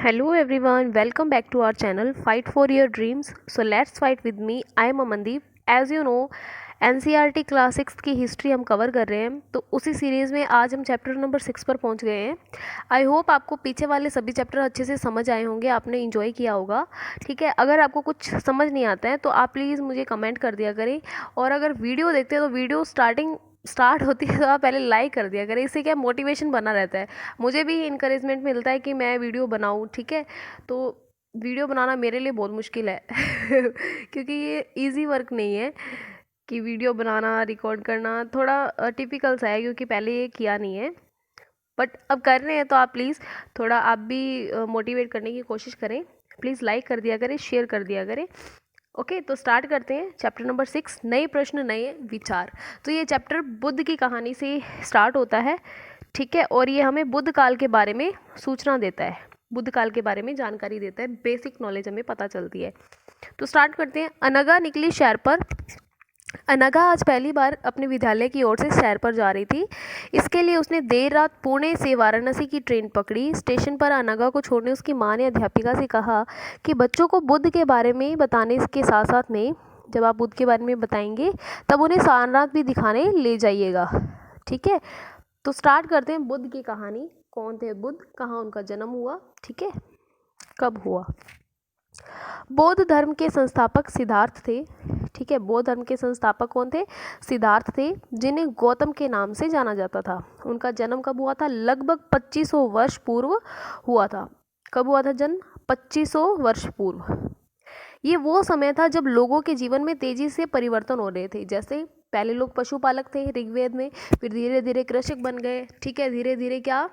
Hello everyone, welcome back to our channel Fight for Your Dreams. So let's fight with me. I am Amandeep. As you know, NCERT class 6 की history हम cover कर रहे हैं, तो उसी series में आज हम चैप्टर नंबर 6 पर पहुंच गए हैं। आई होप आपको पीछे वाले सभी चैप्टर अच्छे से समझ आए होंगे, आपने इन्जॉय किया होगा। ठीक है, अगर आपको कुछ समझ नहीं आता है तो आप प्लीज़ मुझे कमेंट कर दिया करें, और अगर वीडियो देखते हैं तो वीडियो स्टार्ट होती है तो आप पहले लाइक कर दिया करें। इससे क्या मोटिवेशन बना रहता है, मुझे भी इंकरेजमेंट मिलता है कि मैं वीडियो बनाऊँ। ठीक है, तो वीडियो बनाना मेरे लिए बहुत मुश्किल है क्योंकि ये इजी वर्क नहीं है कि वीडियो बनाना, रिकॉर्ड करना थोड़ा टिपिकल सा है, क्योंकि पहले ये किया नहीं है, बट अब कर रहे हैं। तो आप प्लीज़ थोड़ा आप भी मोटिवेट करने की कोशिश करें, प्लीज़ लाइक कर दिया करें, शेयर कर दिया करें। ओके, तो स्टार्ट करते हैं चैप्टर नंबर 6, नए प्रश्न नए विचार। तो ये चैप्टर बुद्ध की कहानी से स्टार्ट होता है। ठीक है, और ये हमें बुद्ध काल के बारे में सूचना देता है, बुद्ध काल के बारे में जानकारी देता है, बेसिक नॉलेज हमें पता चलती है। तो स्टार्ट करते हैं। अनगा निकली शहर पर। अनघा आज पहली बार अपने विद्यालय की ओर से शहर पर जा रही थी। इसके लिए उसने देर रात पुणे से वाराणसी की ट्रेन पकड़ी। स्टेशन पर अनघा को छोड़ने उसकी माँ ने अध्यापिका से कहा कि बच्चों को बुद्ध के बारे में बताने के साथ साथ में, जब आप बुद्ध के बारे में बताएंगे तब उन्हें सारनाथ भी दिखाने ले जाइएगा। ठीक है, तो स्टार्ट करते हैं बुद्ध की कहानी। कौन थे बुद्ध, कहाँ उनका जन्म हुआ, ठीक है, कब हुआ। बौद्ध धर्म के संस्थापक सिद्धार्थ थे। ठीक है, बौद्ध धर्म के संस्थापक कौन थे? सिद्धार्थ थे, जिन्हें गौतम के नाम से जाना जाता था। उनका जन्म कब हुआ था? लगभग 2500 वर्ष पूर्व हुआ था। कब हुआ था जन्म? 2500 वर्ष पूर्व। ये वो समय था जब लोगों के जीवन में तेजी से परिवर्तन हो रहे थे। जैसे पहले लोग पशुपालक थे ऋग्वेद में, फिर धीरे धीरे कृषक बन गए। ठीक है, धीरे धीरे क्या,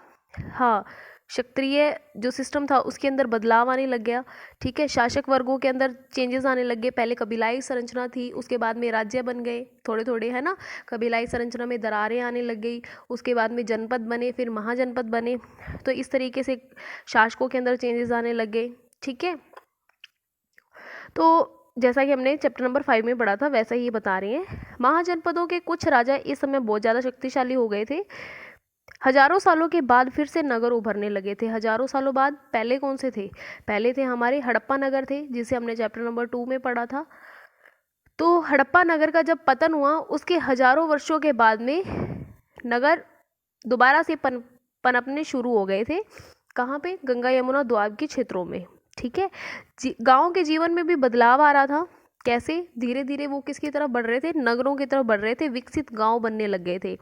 हाँ, क्षत्रिय जो सिस्टम था उसके अंदर बदलाव आने लग गया। ठीक है, शासक वर्गों के अंदर चेंजेस आने लग गए। पहले कबीलाई संरचना थी, उसके बाद में राज्य बन गए थोड़े थोड़े, है ना। कबीलाई संरचना में दरारें आने लग गई, उसके बाद में जनपद बने, फिर महाजनपद बने। तो इस तरीके से शासकों के अंदर चेंजेस आने लग गए। ठीक है, तो जैसा कि हमने चैप्टर नंबर 5 में पढ़ा था वैसा ही बता रहे हैं। महाजनपदों के कुछ राजा इस समय बहुत ज़्यादा शक्तिशाली हो गए थे। हजारों सालों के बाद फिर से नगर उभरने लगे थे। हजारों सालों बाद पहले कौन से थे? पहले थे हमारे हड़प्पा नगर थे, जिसे हमने चैप्टर नंबर 2 में पढ़ा था। तो हड़प्पा नगर का जब पतन हुआ उसके हजारों वर्षों के बाद में नगर दोबारा से पनपने शुरू हो गए थे। कहाँ पे? गंगा यमुना दोआब के क्षेत्रों में। ठीक है, गाँव के जीवन में भी बदलाव आ रहा था। कैसे? धीरे धीरे वो किसकी तरफ बढ़ रहे थे? नगरों की तरफ बढ़ रहे थे, विकसित गांव बनने लग गए थे।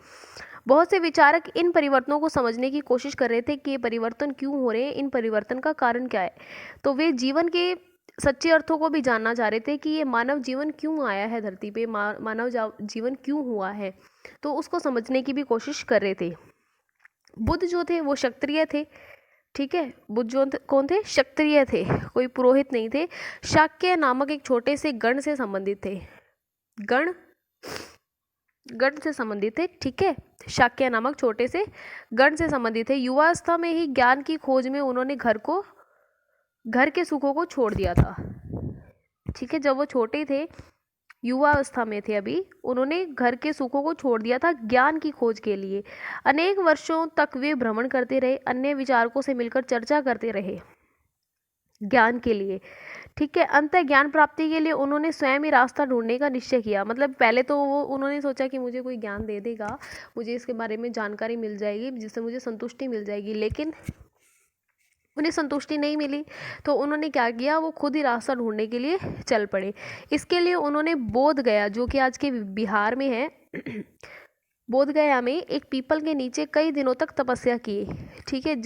बहुत से विचारक इन परिवर्तनों को समझने की कोशिश कर रहे थे कि ये परिवर्तन क्यों हो रहे हैं, इन परिवर्तन का कारण क्या है। तो वे जीवन के सच्चे अर्थों को भी जानना चाह रहे थे कि ये मानव जीवन क्यों आया है धरती पे, मानव जीवन क्यों हुआ है, तो उसको समझने की भी कोशिश कर रहे थे। बुद्ध जो थे वो क्षत्रिय थे। ठीक है, बुद्ध जो कौन थे? क्षत्रिय थे, कोई पुरोहित नहीं थे। शाक्य नामक एक छोटे से गण से संबंधित थे। गण से संबंधित थे। ठीक है, शाक्य नामक छोटे से गण से संबंधित थे। युवावस्था में ही ज्ञान की खोज में उन्होंने घर के सुखों को छोड़ दिया था। ठीक है, जब वो छोटे थे, युवावस्था में थे अभी, उन्होंने घर के सुखों को छोड़ दिया था ज्ञान की खोज के लिए। अनेक वर्षों तक वे भ्रमण करते रहे, अन्य विचारकों से मिलकर चर्चा करते रहे ज्ञान के लिए। ठीक है, अंत ज्ञान प्राप्ति के लिए उन्होंने स्वयं ही रास्ता ढूंढने का निश्चय किया। मतलब पहले तो वो उन्होंने सोचा कि मुझे कोई ज्ञान दे देगा, मुझे इसके बारे में जानकारी मिल जाएगी जिससे मुझे संतुष्टि मिल जाएगी, लेकिन उन्हें संतुष्टि नहीं मिली। तो उन्होंने क्या किया, वो खुद ही रास्ता ढूंढने के लिए चल पड़े। इसके लिए उन्होंने बोध गया, जो कि आज के बिहार में है, बोध गया में एक पीपल के नीचे कई दिनों तक तपस्या की। ठीक है,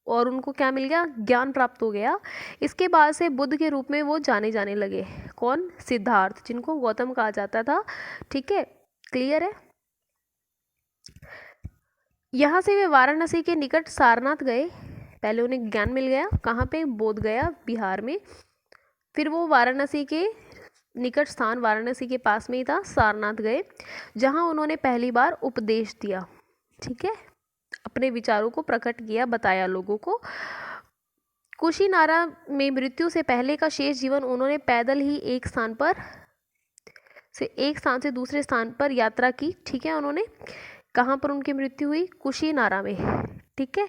और उनको क्या मिल गया? ज्ञान प्राप्त हो गया। इसके बाद से बुद्ध के रूप में वो जाने जाने लगे। कौन? सिद्धार्थ, जिनको गौतम कहा जाता था। ठीक है, क्लियर है। यहाँ से वे वाराणसी के निकट सारनाथ गए। पहले उन्हें ज्ञान मिल गया, कहाँ पे? बोध गया बिहार में। फिर वो वाराणसी के निकट स्थान, वाराणसी के पास में ही था, सारनाथ गए, जहाँ उन्होंने पहली बार उपदेश दिया। ठीक है, अपने विचारों को प्रकट किया, बताया लोगों को। कुशीनारा में मृत्यु से पहले का शेष जीवन उन्होंने पैदल ही एक स्थान से दूसरे स्थान पर यात्रा की। ठीक है, उन्होंने कहाँ पर उनकी मृत्यु हुई? कुशीनारा में। ठीक है,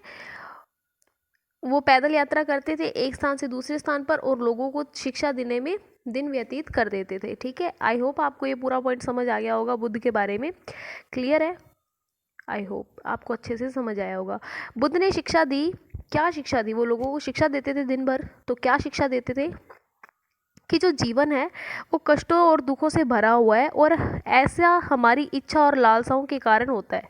वो पैदल यात्रा करते थे एक स्थान से दूसरे स्थान पर और लोगों को शिक्षा देने में दिन व्यतीत कर देते थे। ठीक है, आई होप आपको ये पूरा पॉइंट समझ आ गया होगा बुद्ध के बारे में। क्लियर है? आई होप आपको अच्छे से समझ आया होगा। बुद्ध ने शिक्षा दी, क्या शिक्षा दी? वो लोगों को शिक्षा देते थे दिन भर। तो क्या शिक्षा देते थे? कि जो जीवन है वो कष्टों और दुखों से भरा हुआ है और ऐसा हमारी इच्छा और लालसाओं के कारण होता है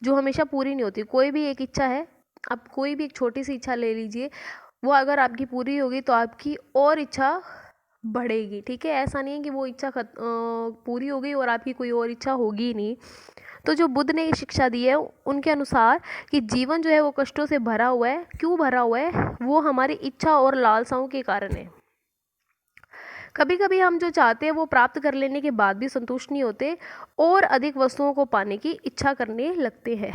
जो हमेशा पूरी नहीं होती। कोई भी एक इच्छा है, आप कोई भी एक छोटी सी इच्छा ले लीजिए, वो अगर आपकी पूरी होगी तो आपकी और इच्छा बढ़ेगी। ठीक है, ऐसा नहीं है कि वो इच्छा पूरी हो गई और आपकी कोई और इच्छा होगी ही नहीं। तो जो बुद्ध ने शिक्षा दी है उनके अनुसार कि जीवन जो है वो कष्टों से भरा हुआ है। क्यों भरा हुआ है? वो हमारी इच्छा और लालसाओं के कारण है। कभी कभी हम जो चाहते हैं वो प्राप्त कर लेने के बाद भी संतुष्ट नहीं होते और अधिक वस्तुओं को पाने की इच्छा करने लगते हैं।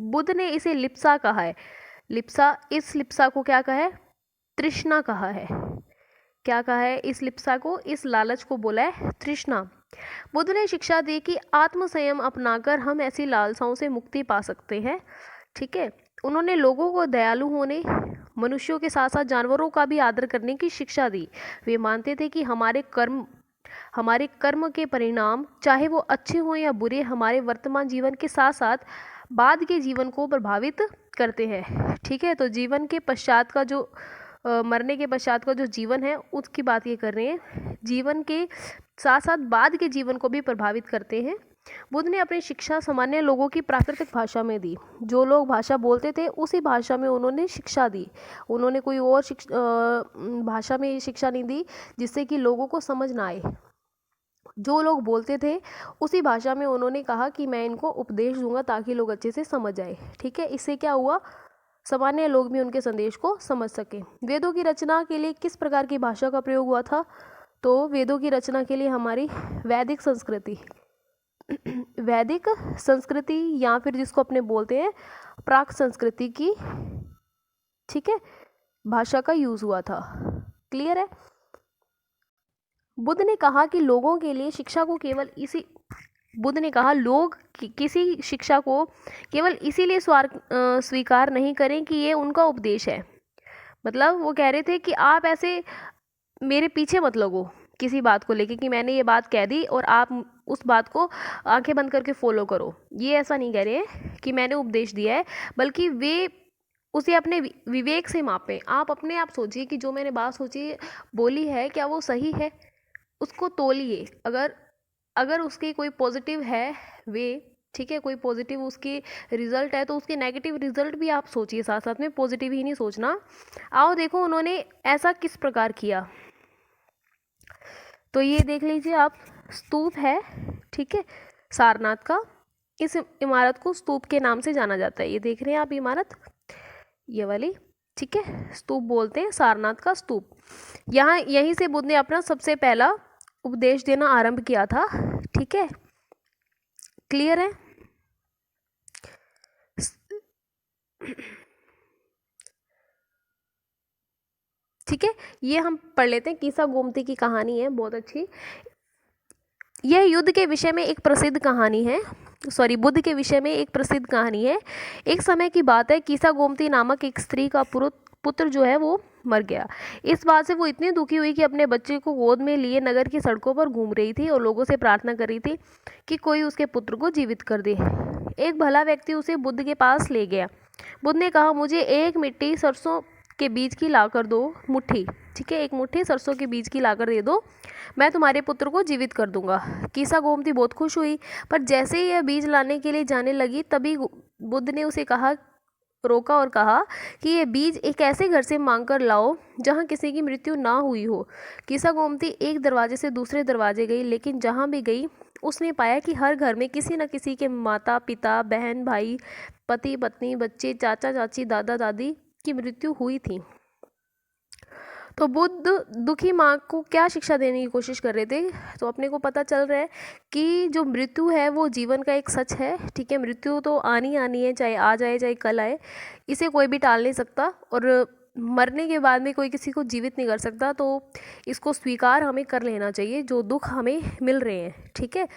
बुद्ध ने इसे लिप्सा कहा है। लिप्सा, इस लिप्सा को क्या कहा है? तृष्णा कहा है। क्या कहा है इस लिप्सा को? इस लालच को बोला है तृष्णा। बुद्ध ने शिक्षा दी कि आत्मसंयम अपनाकर हम ऐसी लालसाओं से मुक्ति पा सकते हैं। ठीक है, उन्होंने लोगों को दयालु होने, मनुष्यों के साथ साथ जानवरों का भी आदर करने की शिक्षा दी। वे मानते थे कि हमारे कर्म के परिणाम, चाहे वो अच्छे हों या बुरे, हमारे वर्तमान जीवन के साथ साथ बाद के जीवन को प्रभावित करते हैं। ठीक है, तो जीवन के पश्चात का जो मरने के पश्चात का जो जीवन है उसकी बात ये कर रहे हैं। जीवन के साथ साथ बाद के जीवन को भी प्रभावित करते हैं। बुद्ध ने अपनी शिक्षा सामान्य लोगों की प्राकृतिक भाषा में दी। जो लोग भाषा बोलते थे उसी भाषा में उन्होंने शिक्षा दी। उन्होंने कोई और भाषा में शिक्षा नहीं दी जिससे कि लोगों को समझ ना आए। जो लोग बोलते थे उसी भाषा में उन्होंने कहा कि मैं इनको उपदेश दूंगा ताकि लोग अच्छे से समझ जाए। ठीक है, इससे क्या हुआ? सामान्य लोग भी उनके संदेश को समझ सके। वेदों की रचना के लिए किस प्रकार की भाषा का प्रयोग हुआ था? तो वेदों की रचना के लिए हमारी वैदिक संस्कृति या फिर जिसको अपने बोलते हैं प्राक संस्कृति की, ठीक है, भाषा का यूज हुआ था। क्लियर है? बुद्ध ने कहा कि लोगों के लिए शिक्षा को केवल बुद्ध ने कहा लोग किसी शिक्षा को केवल इसीलिए स्वीकार नहीं करें कि ये उनका उपदेश है। मतलब वो कह रहे थे कि आप ऐसे मेरे पीछे मत लगो किसी बात को लेके कि मैंने ये बात कह दी और आप उस बात को आंखें बंद करके फॉलो करो। ये ऐसा नहीं कह रहे हैं कि मैंने उपदेश दिया है, बल्कि वे उसे अपने विवेक से मापें। आप अपने आप सोचिए कि जो मैंने बात सोची बोली है क्या वो सही है, उसको तोलिए। अगर उसकी कोई पॉजिटिव है वे, ठीक है, कोई पॉजिटिव उसकी रिजल्ट है तो उसके नेगेटिव रिजल्ट भी आप सोचिए, साथ साथ में पॉजिटिव ही नहीं सोचना। आओ देखो उन्होंने ऐसा किस प्रकार किया। तो ये देख लीजिए आप, स्तूप है, ठीक है, सारनाथ का। इस इमारत को स्तूप के नाम से जाना जाता है। ये देख रहे हैं आप इमारत, ये वाली, ठीक है, स्तूप बोलते हैं, सारनाथ का स्तूप। यहीं से बुद्ध ने अपना सबसे पहला उपदेश देना आरंभ किया था। ठीक है, क्लियर है? ठीक है, ये हम पढ़ लेते हैं। कीसा गोमती की कहानी है बहुत अच्छी। यह युद्ध के विषय में एक प्रसिद्ध कहानी है, बुद्ध के विषय में एक प्रसिद्ध कहानी है। एक समय की बात है, कीसा गोमती नामक एक स्त्री का पुत्र जो है वो मर गया। इस बात से वो इतनी दुखी हुई कि अपने बच्चे को गोद में लिए नगर की सड़कों पर घूम रही थी और लोगों से प्रार्थना कर रही थी कि कोई उसके पुत्र को जीवित कर दे। एक भला व्यक्ति उसे बुद्ध के पास ले गया। बुद्ध ने कहा, मुझे एक मुट्ठी सरसों के बीज की लाकर दो, मुट्ठी, ठीक है, एक मुट्ठी सरसों के बीज की लाकर दे दो, मैं तुम्हारे पुत्र को जीवित कर दूंगा। कीसा गोमती बहुत खुश हुई, पर जैसे ही यह बीज लाने के लिए जाने लगी तभी बुद्ध ने उसे रोका और कहा कि ये बीज एक ऐसे घर से मांग कर लाओ जहाँ किसी की मृत्यु ना हुई हो। कीसा गोमती एक दरवाजे से दूसरे दरवाजे गई, लेकिन जहाँ भी गई उसने पाया कि हर घर में किसी न किसी के माता पिता, बहन भाई, पति पत्नी, बच्चे, चाचा चाची, दादा दादी की मृत्यु हुई थी। तो बुद्ध दुखी माँ को क्या शिक्षा देने की कोशिश कर रहे थे? तो अपने को पता चल रहा है कि जो मृत्यु है वो जीवन का एक सच है। ठीक है, मृत्यु तो आनी है, चाहे आ जाए चाहे कल आए, इसे कोई भी टाल नहीं सकता और मरने के बाद में कोई किसी को जीवित नहीं कर सकता। तो इसको स्वीकार हमें कर लेना चाहिए जो दुख हमें मिल रहे हैं। ठीक है,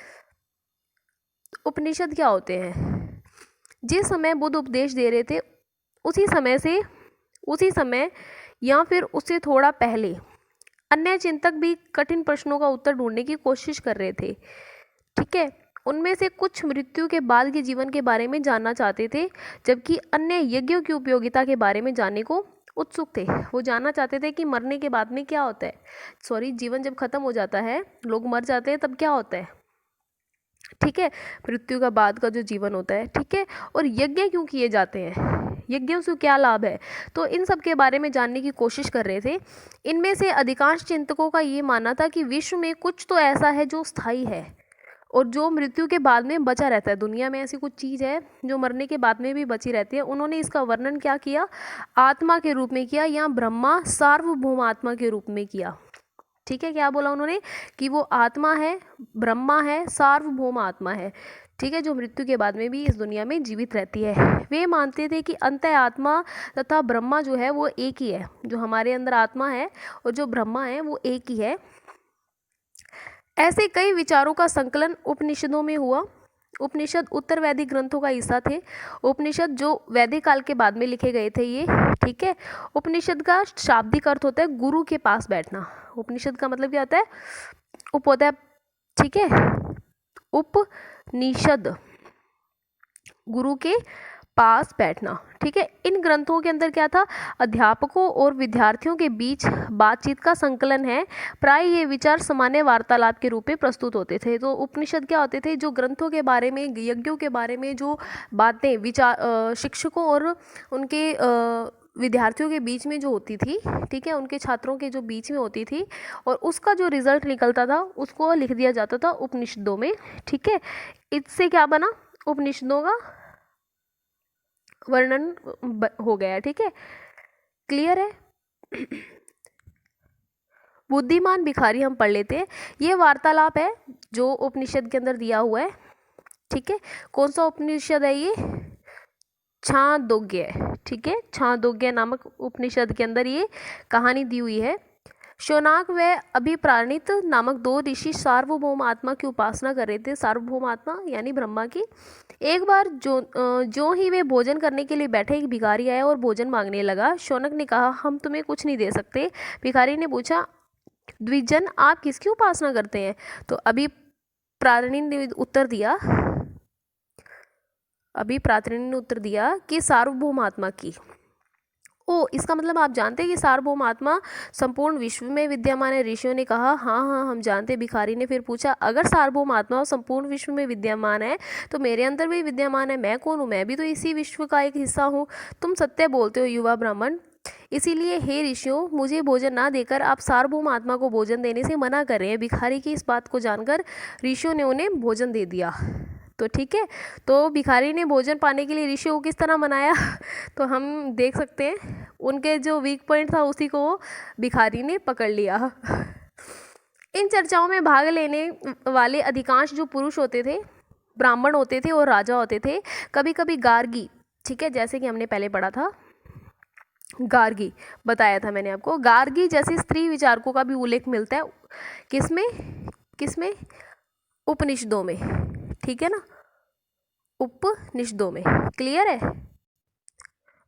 उपनिषद क्या होते हैं? जिस समय बुद्ध उपदेश दे रहे थे उसी समय से उसी समय या फिर उससे थोड़ा पहले अन्य चिंतक भी कठिन प्रश्नों का उत्तर ढूंढने की कोशिश कर रहे थे। ठीक है, उनमें से कुछ मृत्यु के बाद के जीवन के बारे में जानना चाहते थे, जबकि अन्य यज्ञों की उपयोगिता के बारे में जानने को उत्सुक थे। वो जानना चाहते थे कि मरने के बाद में क्या होता है, सॉरी, जीवन जब खत्म हो जाता है, लोग मर जाते हैं, तब क्या होता है। ठीक है, मृत्यु का बाद का जो जीवन होता है। ठीक है, और यज्ञ क्यों किए जाते हैं, यज्ञों से क्या लाभ है, तो इन सब के बारे में जानने की कोशिश कर रहे थे। इनमें से अधिकांश चिंतकों का ये मानना था कि विश्व में कुछ तो ऐसा है जो स्थायी है और जो मृत्यु के बाद में बचा रहता है। दुनिया में ऐसी कुछ चीज़ है जो मरने के बाद में भी बची रहती है। उन्होंने इसका वर्णन क्या किया, आत्मा के रूप में किया या ब्रह्मा सार्वभौम आत्मा के रूप में किया। ठीक है, क्या बोला उन्होंने कि वो आत्मा है, ब्रह्मा है, सार्वभौम आत्मा है। ठीक है, जो मृत्यु के बाद में भी इस दुनिया में जीवित रहती है। वे मानते थे कि अंत आत्मा तथा ब्रह्मा जो है वो एक ही है। जो हमारे अंदर आत्मा है और जो ब्रह्मा है वो एक ही है। ऐसे कई विचारों का संकलन उपनिषदों में हुआ। उपनिषद उत्तर वैदिक ग्रंथों का हिस्सा थे। उपनिषद जो वैदिक काल के बाद में लिखे गए थे ये। ठीक है, उपनिषद का शाब्दिक अर्थ होता है गुरु के पास बैठना। उपनिषद का मतलब क्या होता है, उप होता है, ठीक है, उपनिषद गुरु के पास बैठना। ठीक है, इन ग्रंथों के अंदर क्या था, अध्यापकों और विद्यार्थियों के बीच बातचीत का संकलन है। प्राय ये विचार सामान्य वार्तालाप के रूप में प्रस्तुत होते थे। तो उपनिषद क्या होते थे, जो ग्रंथों के बारे में, यज्ञों के बारे में जो बातें विचार शिक्षकों और उनके विद्यार्थियों के बीच में जो होती थी, ठीक है, उनके छात्रों के जो बीच में होती थी, और उसका जो रिजल्ट निकलता था उसको लिख दिया जाता था उपनिषदों में। ठीक है, इससे क्या बना, उपनिषदों का वर्णन हो गया। ठीक है, क्लियर है। बुद्धिमान भिखारी हम पढ़ लेते हैं। ये वार्तालाप है जो उपनिषद के अंदर दिया हुआ है। ठीक है, कौन सा उपनिषद है ये, छांदोग्य। ठीक है, छांदोग्य नामक उपनिषद के अंदर ये कहानी दी हुई है। शौनक व अभिप्राणित नामक दो ऋषि सार्वभौम आत्मा की उपासना कर रहे थे। सार्वभौम आत्मा यानी ब्रह्मा की। एक बार जो ही वे भोजन करने के लिए बैठे, एक भिखारी आया और भोजन मांगने लगा। शौनक ने कहा, हम तुम्हें कुछ नहीं दे सकते। भिखारी ने पूछा, द्विजन आप किसकी उपासना करते हैं? तो अभिप्राणित ने उत्तर दिया कि सार्वभौम आत्मा की। ओ, इसका मतलब आप जानते हैं कि सार्वभौम आत्मा संपूर्ण विश्व में विद्यमान है। ऋषियों ने कहा, हाँ हाँ हम जानते। भिखारी ने फिर पूछा, अगर सार्वभौम आत्मा संपूर्ण विश्व में विद्यमान है तो मेरे अंदर भी विद्यमान है। मैं कौन हूँ? मैं भी तो इसी विश्व का एक हिस्सा हूँ। तुम सत्य बोलते हो युवा ब्राह्मण। इसीलिए हे ऋषियों, मुझे भोजन ना देकर आप सार्वभौम आत्मा को भोजन देने से मना कर रहे हैं। भिखारी की इस बात को जानकर ऋषियों ने उन्हें भोजन दे दिया। तो ठीक है, तो भिखारी ने भोजन पाने के लिए ऋषियों को किस तरह मनाया तो हम देख सकते हैं उनके जो वीक पॉइंट था उसी को भिखारी ने पकड़ लिया। इन चर्चाओं में भाग लेने वाले अधिकांश जो पुरुष होते थे, ब्राह्मण होते थे और राजा होते थे। कभी कभी गार्गी, ठीक है, जैसे कि हमने पहले पढ़ा था, गार्गी बताया था मैंने आपको। गार्गी जैसे स्त्री विचारकों का भी उल्लेख मिलता है। किसमें उपनिषदों में। ठीक है ना, उपनिषदों में। क्लियर है।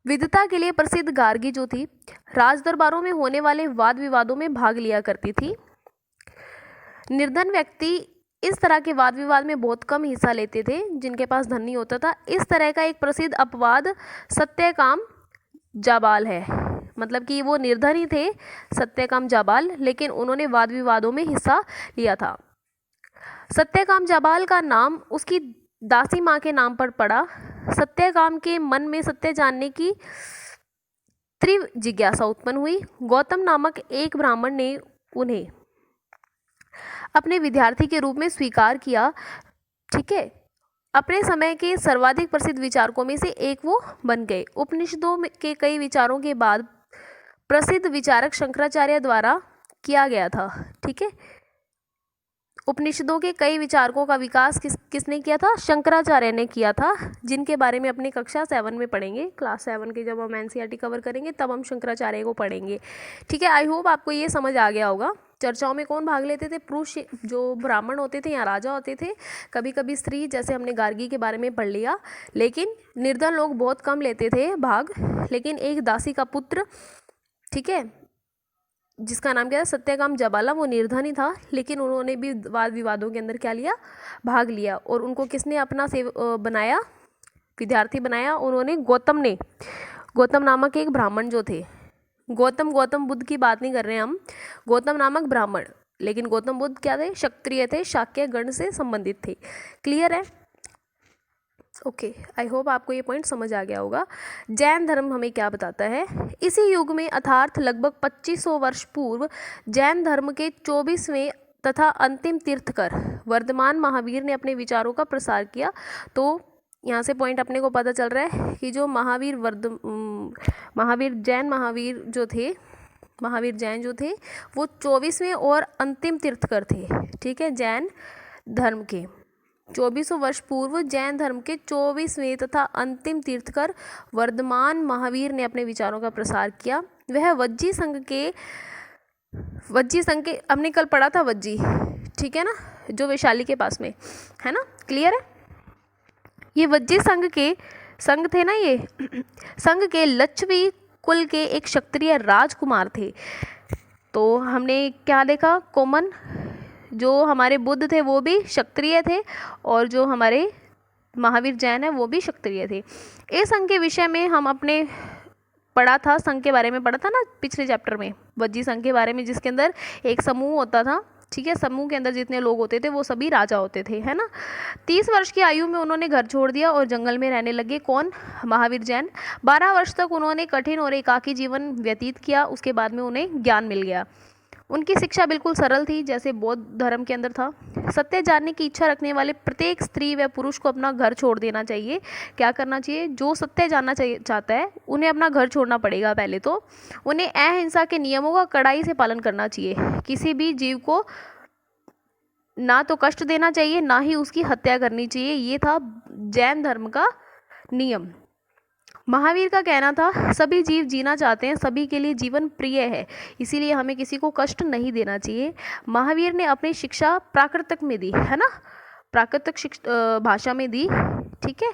विद्वता के लिए प्रसिद्ध गार्गी जो थी, राज दरबारों में होने वाले वाद विवादों में भाग लिया करती थी। निर्धन व्यक्ति इस तरह के वाद विवाद में बहुत कम हिस्सा लेते थे, जिनके पास धन नहीं होता था। इस तरह का एक प्रसिद्ध अपवाद सत्यकाम जाबाल है। मतलब कि वो निर्धन ही थे, सत्यकाम जाबाल, लेकिन उन्होंने वाद विवादों में हिस्सा लिया था। सत्यकाम जाबाल का नाम उसकी दासी माँ के नाम पर पड़ा। सत्यकाम के मन में सत्य जानने की तीव्र जिज्ञासा उत्पन्न हुई। गौतम नामक एक ब्राह्मण ने उन्हें अपने विद्यार्थी के रूप में स्वीकार किया। ठीक है, अपने समय के सर्वाधिक प्रसिद्ध विचारकों में से एक वो बन गए। उपनिषदों के कई विचारों के बाद प्रसिद्ध विचारक शंकराचार्य द्वारा किया गया था। ठीक है, उपनिषदों के कई विचारकों का विकास किसने किया था? शंकराचार्य ने किया था, जिनके बारे में अपनी कक्षा 7 में पढ़ेंगे। क्लास 7 के जब हम एनसीईआरटी कवर करेंगे तब हम शंकराचार्य को पढ़ेंगे। ठीक है, आई होप आपको ये समझ आ गया होगा। चर्चाओं में कौन भाग लेते थे? पुरुष जो ब्राह्मण होते थे या राजा होते थे, कभी कभी स्त्री, जैसे हमने गार्गी के बारे में पढ़ लिया, लेकिन निर्धन लोग बहुत कम लेते थे भाग। लेकिन एक दासी का पुत्र, ठीक है, जिसका नाम क्या था, सत्यकाम जबाला, वो निर्धन ही था, लेकिन उन्होंने भी वाद विवादों के अंदर क्या लिया, भाग लिया। और उनको किसने अपना बनाया, विद्यार्थी बनाया? उन्होंने गौतम ने, गौतम नामक एक ब्राह्मण जो थे, गौतम बुद्ध की बात नहीं कर रहे हैं हम, गौतम नामक ब्राह्मण। लेकिन गौतम बुद्ध क्या थे? क्षत्रिय थे, शाक्य गण से संबंधित थे। क्लियर है? ओके, आई होप आपको ये पॉइंट समझ आ गया होगा। जैन धर्म हमें क्या बताता है? इसी युग में अर्थात लगभग 2500 वर्ष पूर्व जैन धर्म के 24वें तथा अंतिम तीर्थकर वर्धमान महावीर ने अपने विचारों का प्रसार किया। तो यहाँ से पॉइंट अपने को पता चल रहा है कि जो महावीर जैन जो थे वो 24वें और अंतिम तीर्थकर थे। ठीक है, जैन धर्म के 2400 वर्ष पूर्व जैन धर्म के 24वें तथा अंतिम तीर्थकर वर्धमान महावीर ने अपने विचारों का प्रसार किया। वह वज्जी संघ के हमने कल पढ़ा था वज्जी, ठीक है ना, जो वैशाली के पास में है ना। क्लियर है? ये वज्जी संघ थे ना, ये संघ के लच्छवी कुल के एक क्षत्रिय राजकुमार थे। तो हमने क्या देखा? कॉमन, जो हमारे बुद्ध थे वो भी क्षत्रिय थे और जो हमारे महावीर जैन है वो भी क्षत्रिय थे। इस संघ के विषय में हम अपने पढ़ा था, संघ के बारे में पढ़ा था ना पिछले चैप्टर में, वज्जी संघ के बारे में, जिसके अंदर एक समूह होता था। ठीक है, समूह के अंदर जितने लोग होते थे वो सभी राजा होते थे, है ना। 30 वर्ष की आयु में उन्होंने घर छोड़ दिया और जंगल में रहने लगे। कौन? महावीर जैन। 12 वर्ष तक उन्होंने कठिन और एकाकी जीवन व्यतीत किया। उसके बाद में उन्हें ज्ञान मिल गया। उनकी शिक्षा बिल्कुल सरल थी, जैसे बौद्ध धर्म के अंदर था। सत्य जानने की इच्छा रखने वाले प्रत्येक स्त्री व पुरुष को अपना घर छोड़ देना चाहिए। क्या करना चाहिए? जो सत्य जानना चाहता है उन्हें अपना घर छोड़ना पड़ेगा। पहले तो उन्हें अहिंसा के नियमों का कड़ाई से पालन करना चाहिए। किसी भी जीव को ना तो कष्ट देना चाहिए, ना ही उसकी हत्या करनी चाहिए। ये था जैन धर्म का नियम। महावीर का कहना था, सभी जीव जीना चाहते हैं, सभी के लिए जीवन प्रिय है, इसीलिए हमें किसी को कष्ट नहीं देना चाहिए। महावीर ने अपनी शिक्षा प्राकृतक में दी, है ना, प्राकृतिक भाषा में दी। ठीक है,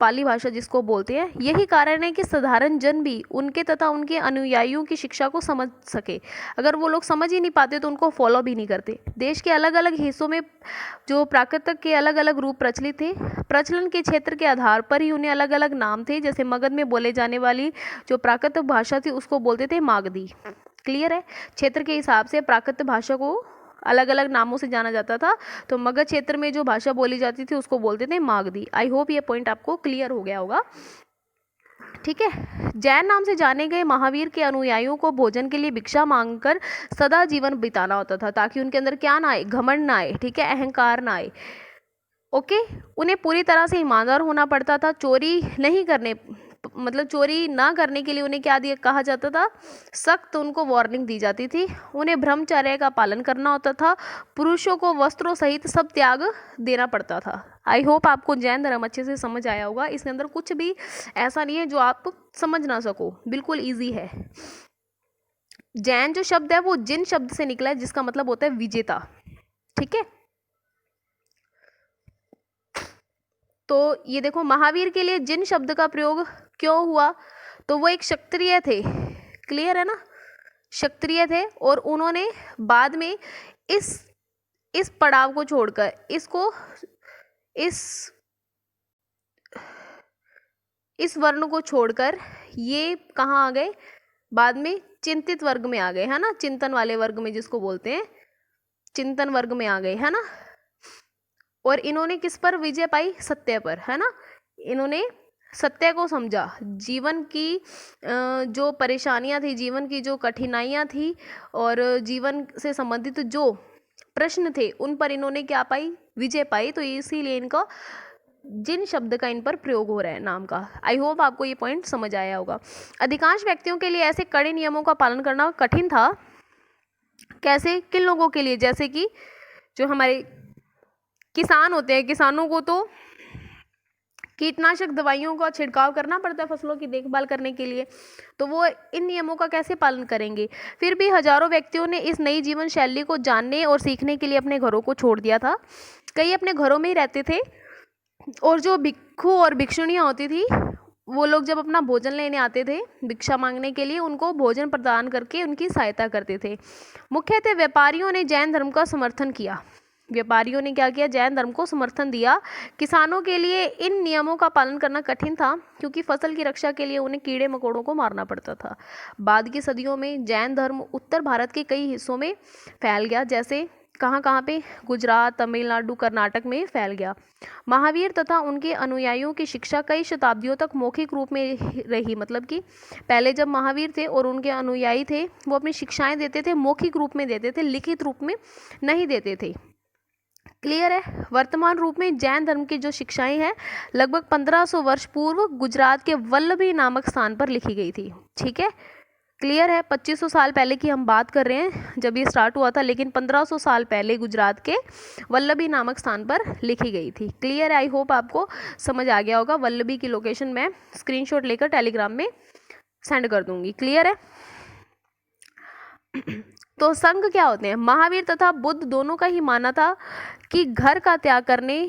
पाली भाषा जिसको बोलते हैं। यही कारण है कि साधारण जन भी उनके तथा उनके अनुयायियों की शिक्षा को समझ सके। अगर वो लोग समझ ही नहीं पाते तो उनको फॉलो भी नहीं करते। देश के अलग अलग हिस्सों में जो प्राकृतक के अलग अलग रूप प्रचलित थे, प्रचलन के क्षेत्र के आधार पर ही उन्हें अलग अलग नाम थे। जैसे मगध में बोले जाने वाली जो प्राकृतिक भाषा थी उसको बोलते थे मागधी। क्लियर है? क्षेत्र के हिसाब से प्राकृतिक भाषा को अलग अलग नामों से जाना जाता था। तो मगध क्षेत्र में जो भाषा बोली जाती थी उसको बोलते थे मागधी। आई होप ये पॉइंट आपको क्लियर हो गया होगा। ठीक है, जैन नाम से जाने गए महावीर के अनुयायियों को भोजन के लिए भिक्षा मांगकर सदा जीवन बिताना होता था, ताकि उनके अंदर क्या ना आए? घमंड ना आए। ठीक है, अहंकार ना आए। ओके, उन्हें पूरी तरह से ईमानदार होना पड़ता था। चोरी नहीं करने, मतलब चोरी ना करने के लिए उन्हें क्या दिया कहा जाता था? सख्त उनको वार्निंग दी जाती थी। उन्हें ब्रह्मचर्य का पालन करना होता था। पुरुषों को वस्त्रों सहित सब त्याग देना पड़ता था। आई होप आपको जैन धर्म अच्छे से समझ आया होगा। इसके अंदर कुछ भी ऐसा नहीं है जो आप समझ ना सको, बिल्कुल ईजी है। जैन जो शब्द है वो जिन शब्द से निकला है, जिसका मतलब होता है विजेता। ठीक है, तो ये देखो, महावीर के लिए जिन शब्द का प्रयोग क्यों हुआ? तो वो एक क्षत्रिय थे। क्लियर है ना, क्षत्रिय थे और उन्होंने बाद में इस पड़ाव को छोड़कर इस वर्ण को छोड़कर ये कहाँ आ गए? बाद में चिंतित वर्ग में आ गए, है ना, चिंतन वाले वर्ग में जिसको बोलते हैं, चिंतन वर्ग में आ गए, है ना। और इन्होंने किस पर विजय पाई? सत्य पर, है ना। इन्होंने सत्य को समझा। जीवन की जो परेशानियां थी, जीवन की जो कठिनाइयां थी और जीवन से संबंधित जो प्रश्न थे उन पर इन्होंने क्या पाई? विजय पाई। तो इसीलिए इनका जिन शब्द का इन पर प्रयोग हो रहा है नाम का। आई होप आपको ये पॉइंट समझ आया होगा। अधिकांश व्यक्तियों के लिए ऐसे कड़े नियमों का पालन करना कठिन था। कैसे? किन लोगों के लिए? जैसे कि जो हमारे किसान होते हैं, किसानों को तो कीटनाशक दवाइयों का छिड़काव करना पड़ता है फसलों की देखभाल करने के लिए, तो वो इन नियमों का कैसे पालन करेंगे। फिर भी हजारों व्यक्तियों ने इस नई जीवन शैली को जानने और सीखने के लिए अपने घरों को छोड़ दिया था। कई अपने घरों में ही रहते थे, और जो भिक्षु और भिक्षुणियाँ होती थी, वो लोग जब अपना भोजन लेने आते थे भिक्षा मांगने के लिए, उनको भोजन प्रदान करके उनकी सहायता करते थे। मुख्यतः व्यापारियों ने जैन धर्म का समर्थन किया। व्यापारियों ने क्या किया, जैन धर्म को समर्थन दिया। किसानों के लिए इन नियमों का पालन करना कठिन था, क्योंकि फसल की रक्षा के लिए उन्हें कीड़े मकोड़ों को मारना पड़ता था। बाद की सदियों में जैन धर्म उत्तर भारत के कई हिस्सों में फैल गया, जैसे कहाँ पे, गुजरात, तमिलनाडु, कर्नाटक में फैल गया। महावीर तथा उनके अनुयायियों की शिक्षा कई शताब्दियों तक मौखिक रूप में रही। मतलब कि पहले जब महावीर थे और उनके अनुयायी थे, वो अपनी शिक्षाएं देते थे मौखिक रूप में देते थे, लिखित रूप में नहीं देते थे। क्लियर है। वर्तमान रूप में जैन धर्म की जो शिक्षाएं हैं लगभग 1500 वर्ष पूर्व गुजरात के वल्लभी नामक स्थान पर लिखी गई थी। ठीक है, क्लियर है। 2500 साल पहले की हम बात कर रहे हैं जब ये स्टार्ट हुआ था, लेकिन 1500 साल पहले गुजरात के वल्लभी नामक स्थान पर लिखी गई थी। क्लियर है। आई होप आपको समझ आ गया होगा। वल्लभी की लोकेशन मैं स्क्रीनशॉट लेकर टेलीग्राम में सेंड कर दूंगी। क्लियर है। तो संघ क्या होते हैं। महावीर तथा बुद्ध दोनों का ही मानना था कि घर का त्याग करने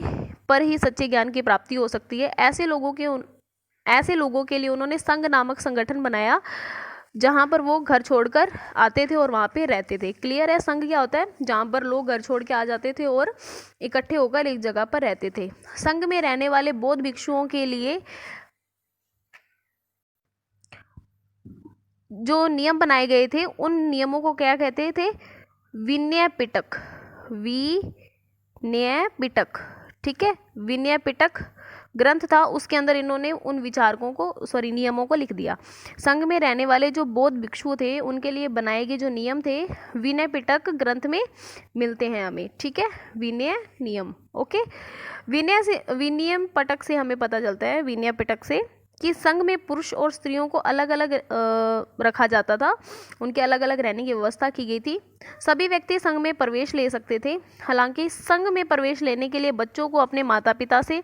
पर ही सच्चे ज्ञान की प्राप्ति हो सकती है। ऐसे लोगों के लिए उन्होंने संघ नामक संगठन बनाया, जहाँ पर वो घर छोड़कर आते थे और वहाँ पे रहते थे। क्लियर है। संघ क्या होता है, जहाँ पर लोग घर छोड़ के आ जाते थे और इकट्ठे होकर एक जगह पर रहते थे। संघ में रहने वाले बौद्ध भिक्षुओं के लिए जो नियम बनाए गए थे, उन नियमों को क्या कहते थे, विनय पिटक। विनय पिटक, ठीक है। विनय पिटक ग्रंथ था, उसके अंदर इन्होंने उन नियमों को लिख दिया। संघ में रहने वाले जो बौद्ध भिक्षु थे, उनके लिए बनाए गए जो नियम थे विनय पिटक ग्रंथ में मिलते हैं हमें। ठीक है, विनय नियम। ओके, विनय पिटक से हमें पता चलता है, विनय पिटक से, कि संघ में पुरुष और स्त्रियों को अलग अलग रखा जाता था। उनके अलग अलग रहने की व्यवस्था की गई थी। सभी व्यक्ति संघ में प्रवेश ले सकते थे। हालांकि संघ में प्रवेश लेने के लिए बच्चों को अपने माता पिता से,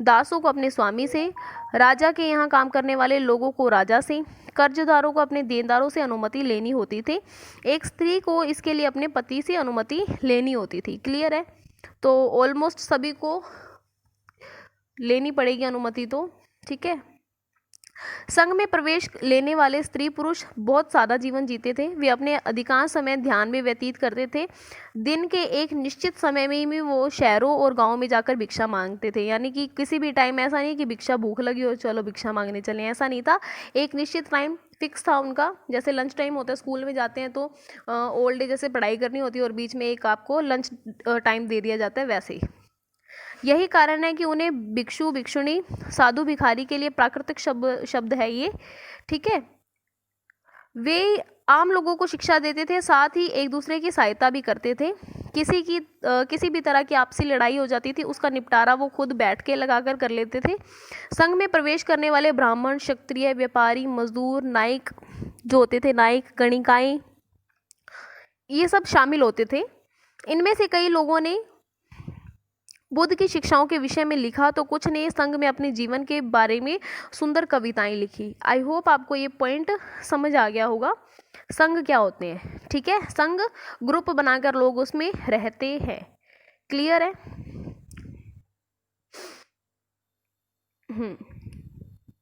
दासों को अपने स्वामी से, राजा के यहाँ काम करने वाले लोगों को राजा से, कर्जदारों को अपने देनदारों से अनुमति लेनी होती थी। एक स्त्री को इसके लिए अपने पति से अनुमति लेनी होती थी। क्लियर है। तो ऑलमोस्ट सभी को लेनी पड़ेगी अनुमति तो। ठीक है। संघ में प्रवेश लेने वाले स्त्री पुरुष बहुत सादा जीवन जीते थे। वे अपने अधिकांश समय ध्यान में व्यतीत करते थे। दिन के एक निश्चित समय में ही वो शहरों और गांवों में जाकर भिक्षा मांगते थे। यानी कि किसी भी टाइम ऐसा नहीं कि भिक्षा भूख लगी हो चलो भिक्षा मांगने चले, ऐसा नहीं था। एक निश्चित टाइम फिक्स था उनका। जैसे लंच टाइम होता है, स्कूल में जाते हैं तो ओल्ड डे जैसे पढ़ाई करनी होती है और बीच में एक आपको लंच टाइम दे दिया जाता है, वैसे ही। यही कारण है कि उन्हें भिक्षु, भिक्षुणी, साधु, भिखारी के लिए प्राकृतिक शब्द है ये। ठीक है। वे आम लोगों को शिक्षा देते थे, साथ ही एक दूसरे की सहायता भी करते थे। किसी भी तरह की आपसी लड़ाई हो जाती थी, उसका निपटारा वो खुद बैठ के लगाकर कर लेते थे। संघ में प्रवेश करने वाले ब्राह्मण, क्षत्रिय, व्यापारी, मजदूर, नाइक जो होते थे, नाइक, गणिकाएं, ये सब शामिल होते थे। इनमें से कई लोगों ने बुद्ध की शिक्षाओं के विषय में लिखा, तो कुछ ने संघ में अपने जीवन के बारे में सुंदर कविताएं लिखी। आई होप आपको ये पॉइंट समझ आ गया होगा, संघ क्या होते हैं। ठीक है। संघ ग्रुप बनाकर लोग उसमें रहते हैं। क्लियर है।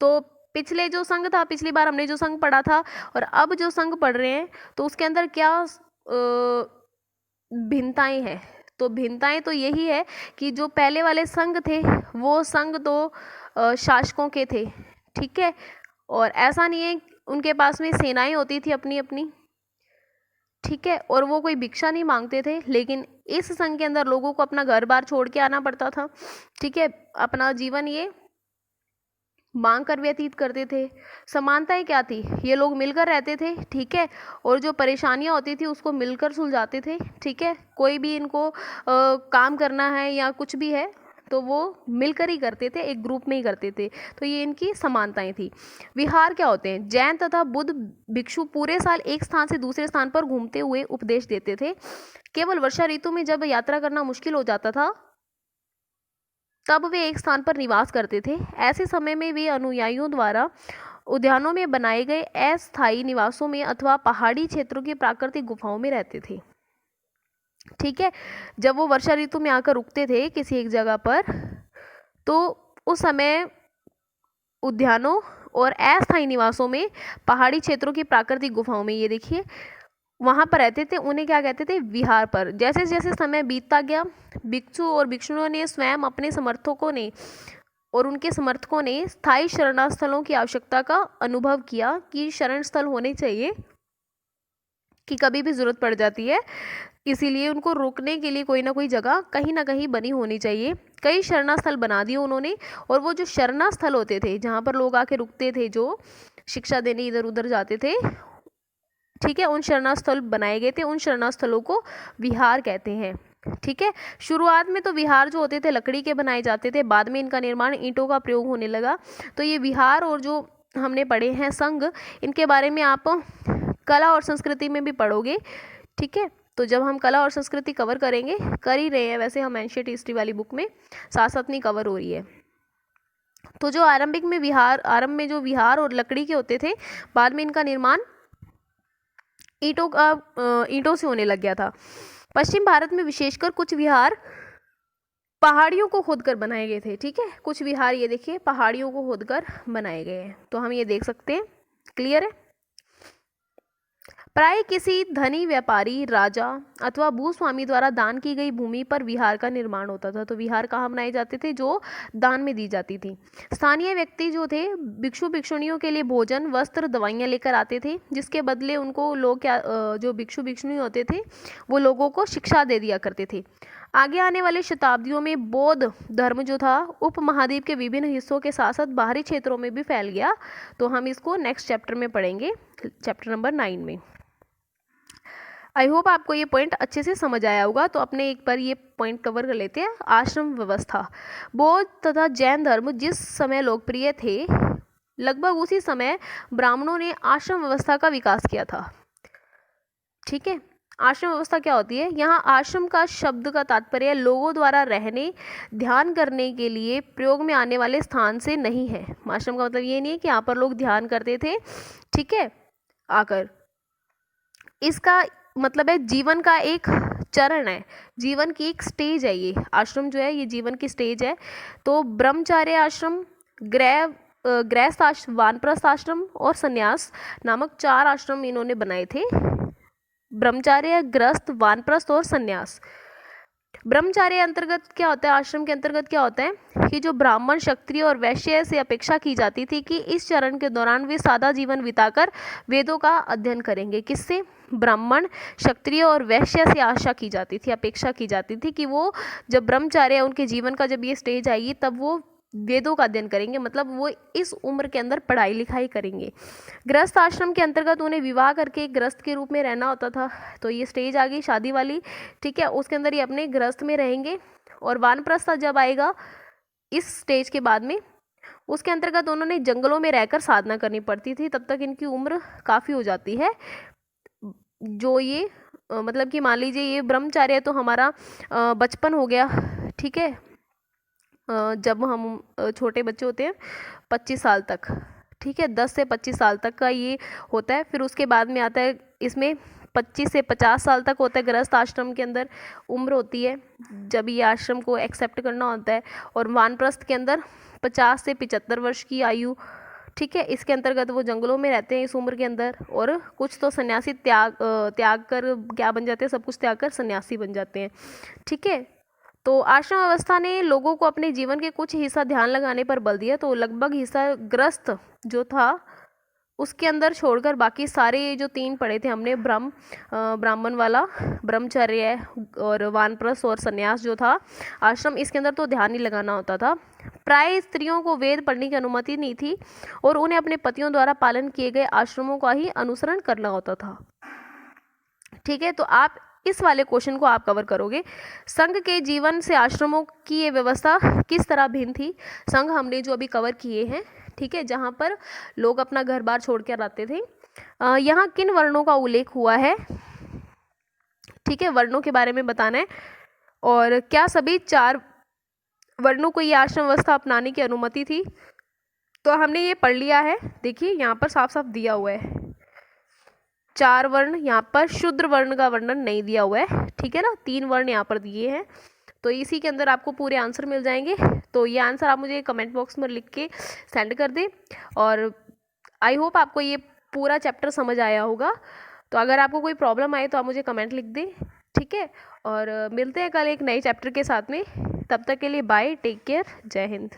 तो पिछले जो संघ था, पिछली बार हमने जो संघ पढ़ा था और अब जो संघ पढ़ रहे हैं, तो उसके अंदर क्या भिन्नताएं हैं। तो भिन्नताएं तो यही है कि जो पहले वाले संघ थे, वो संघ तो शासकों के थे। ठीक है। और ऐसा नहीं है, उनके पास में सेनाएं होती थी अपनी अपनी। ठीक है। और वो कोई भिक्षा नहीं मांगते थे, लेकिन इस संघ के अंदर लोगों को अपना घर बार छोड़ के आना पड़ता था। ठीक है। अपना जीवन ये मांग कर व्यतीत करते थे। समानताएं क्या थी, ये लोग मिलकर रहते थे। ठीक है। और जो परेशानियां होती थी उसको मिलकर सुलझाते थे। ठीक है। कोई भी इनको काम करना है या कुछ भी है तो वो मिलकर ही करते थे, एक ग्रुप में ही करते थे। तो ये इनकी समानताएं थी। विहार क्या होते हैं। जैन तथा बुद्ध भिक्षु पूरे साल एक स्थान से दूसरे स्थान पर घूमते हुए उपदेश देते थे। केवल वर्षा ऋतु में जब यात्रा करना मुश्किल हो जाता था तब वे एक स्थान पर निवास करते थे। ऐसे समय में वे अनुयायियों द्वारा उद्यानों में बनाए गए अस्थायी निवासों में अथवा पहाड़ी क्षेत्रों की प्राकृतिक गुफाओं में रहते थे। ठीक है, जब वो वर्षा ऋतु में आकर रुकते थे किसी एक जगह पर, तो उस समय उद्यानों और अस्थायी निवासों में, पहाड़ी क्षेत्रों की प्राकृतिक गुफाओं में, ये देखिए वहां पर रहते थे। उन्हें क्या कहते थे? विहार पर। जैसे जैसे समय बीतता गया, भिक्षु और भिक्षुणियों ने स्वयं अपने समर्थकों ने और उनके समर्थकों ने स्थायी शरणास्थलों की आवश्यकता का अनुभव किया कि शरण स्थल होने चाहिए, कि कभी भी जरूरत पड़ जाती है, इसीलिए उनको रुकने के लिए कोई ना कोई जगह कहीं ना कहीं बनी होनी चाहिए। कई शरणास्थल बना दिए उन्होंने, और वो जो शरणास्थल होते थे जहाँ पर लोग आके रुकते थे, जो शिक्षा देने इधर उधर जाते थे, ठीक है, उन शरणास्थल बनाए गए थे। उन शरणास्थलों को विहार कहते हैं। ठीक है, शुरुआत में तो विहार जो होते थे लकड़ी के बनाए जाते थे, बाद में इनका निर्माण ईंटों का प्रयोग होने लगा। तो ये विहार और जो हमने पढ़े हैं संघ, इनके बारे में आप कला और संस्कृति में भी पढ़ोगे। ठीक है, तो जब हम कला और संस्कृति कवर करेंगे, कर ही रहे हैं वैसे हम एंशिएंट हिस्ट्री वाली बुक में, साथ साथ नहीं कवर हो रही है। तो जो आरंभ में जो विहार और लकड़ी के होते थे, बाद में इनका निर्माण ईंटों से होने लग गया था। पश्चिम भारत में विशेषकर कुछ विहार पहाड़ियों को खोदकर बनाए गए थे। ठीक है, कुछ विहार ये देखिए पहाड़ियों को खोदकर बनाए गए हैं, तो हम ये देख सकते हैं। क्लियर है? प्राय किसी धनी व्यापारी, राजा अथवा भूस्वामी द्वारा दान की गई भूमि पर विहार का निर्माण होता था। तो विहार कहाँ बनाए जाते थे? जो दान में दी जाती थी। स्थानीय व्यक्ति जो थे भिक्षु भिक्षुणियों के लिए भोजन, वस्त्र, दवाइयाँ लेकर आते थे, जिसके बदले उनको लोग जो भिक्षु भिक्षुणी होते थे वो लोगों को शिक्षा दे दिया करते थे। आगे आने वाले शताब्दियों में बौद्ध धर्म जो था उपमहाद्वीप के विभिन्न हिस्सों के साथ साथ बाहरी क्षेत्रों में भी फैल गया। तो हम इसको नेक्स्ट चैप्टर में पढ़ेंगे, चैप्टर नंबर 9 में। आई होप आपको ये पॉइंट अच्छे से समझ आया होगा। तो अपने एक बार ये पॉइंट कवर कर लेते हैं। आश्रम व्यवस्था। बौद्ध तथा जैन धर्म जिस समय लोकप्रिय थे, लगभग उसी समय ब्राह्मणों ने आश्रम व्यवस्था का विकास किया था। ठीक है, आश्रम व्यवस्था क्या होती है? यहाँ आश्रम का शब्द का तात्पर्य लोगों द्वारा रहने, ध्यान करने के लिए प्रयोग में आने वाले स्थान से नहीं है। आश्रम का मतलब ये नहीं है कि यहाँ पर लोग ध्यान करते थे, ठीक है, आकर। इसका मतलब है जीवन का एक चरण है, जीवन की एक स्टेज है। ये आश्रम जो है ये जीवन की स्टेज है। तो ब्रह्मचार्य आश्रम, गृहस्थ आश्रम, वानप्रस्थ आश्रम और संन्यास नामक 4 आश्रम इन्होंने बनाए थे। ब्रह्मचार्य, गृहस्थ, वानप्रस्थ और संन्यास। ब्रह्मचार्य अंतर्गत क्या होता है? आश्रम के अंतर्गत क्या होता है कि जो ब्राह्मण, क्षत्रिय और वैश्य से अपेक्षा की जाती थी कि इस चरण के दौरान वे सादा जीवन बिताकर वेदों का अध्ययन करेंगे। किससे? ब्राह्मण, क्षत्रिय और वैश्य से आशा की जाती थी, अपेक्षा की जाती थी कि वो जब ब्रह्मचार्य उनके जीवन का जब ये स्टेज आएगी तब वो वेदों का अध्ययन करेंगे, मतलब वो इस उम्र के अंदर पढ़ाई लिखाई करेंगे। गृहस्थ आश्रम के अंतर्गत उन्हें विवाह करके गृहस्थ के रूप में रहना होता था। तो ये स्टेज आ गई शादी वाली, ठीक है, उसके अंदर ये अपने गृहस्थ में रहेंगे। और वानप्रस्थ जब आएगा इस स्टेज के बाद में, उसके अंतर्गत उन्होंने जंगलों में रहकर साधना करनी पड़ती थी। तब तक इनकी उम्र काफ़ी हो जाती है। जो ये मतलब कि मान लीजिए ये ब्रह्मचार्य तो हमारा बचपन हो गया, ठीक है, जब हम छोटे बच्चे होते हैं 25 साल तक, ठीक है, 10 से 25 साल तक का ये होता है। फिर उसके बाद में आता है इसमें 25 से 50 साल तक होता है। गृहस्थ आश्रम के अंदर उम्र होती है जब ये आश्रम को एक्सेप्ट करना होता है। और वानप्रस्थ के अंदर 50 से 75 वर्ष की आयु, ठीक है, इसके अंतर्गत वो जंगलों में रहते हैं इस उम्र के अंदर। और कुछ तो सन्यासी त्याग कर क्या बन जाते हैं, सब कुछ त्याग कर सन्यासी बन जाते हैं। ठीक है, तो आश्रम व्यवस्था ने लोगों को अपने जीवन के कुछ हिस्सा ध्यान लगाने पर बल दिया। तो लगभग हिस्सा गृहस्थ जो था उसके अंदर छोड़कर बाकी सारे जो 3 पढ़े थे हमने, ब्राह्मण वाला, ब्रह्मचर्य और वानप्रस्थ और संन्यास जो था आश्रम, इसके अंदर तो ध्यान ही लगाना होता था। प्राय स्त्रियों को वेद पढ़ने की अनुमति नहीं थी और उन्हें अपने पतियों द्वारा पालन किए गए आश्रमों का ही अनुसरण करना होता था। ठीक है, तो आप इस वाले क्वेश्चन को आप कवर करोगे। संघ के जीवन से आश्रमों की ये व्यवस्था किस तरह भिन्न थी? संघ हमने जो अभी कवर किए हैं, ठीक है, जहाँ पर लोग अपना घर बार छोड़ कर आते थे। यहाँ किन वर्णों का उल्लेख हुआ है? ठीक है, वर्णों के बारे में बताना है। और क्या सभी 4 वर्णों को ये आश्रम व्यवस्था अपनाने की अनुमति थी। तो हमने ये पढ़ लिया है। देखिए यहाँ पर साफ साफ दिया हुआ है 4 वर्ण, यहाँ पर शूद्र वर्ण का वर्णन नहीं दिया हुआ है, ठीक है ना। 3 वर्ण यहाँ पर दिए हैं, तो इसी के अंदर आपको पूरे आंसर मिल जाएंगे। तो ये आंसर आप मुझे कमेंट बॉक्स में लिख के सेंड कर दें। और आई होप आपको ये पूरा चैप्टर समझ आया होगा। तो अगर आपको कोई प्रॉब्लम आए तो आप मुझे कमेंट लिख दें, ठीक है। और मिलते हैं कल एक नए चैप्टर के साथ में। तब तक के लिए बाय, टेक केयर, जय हिंद।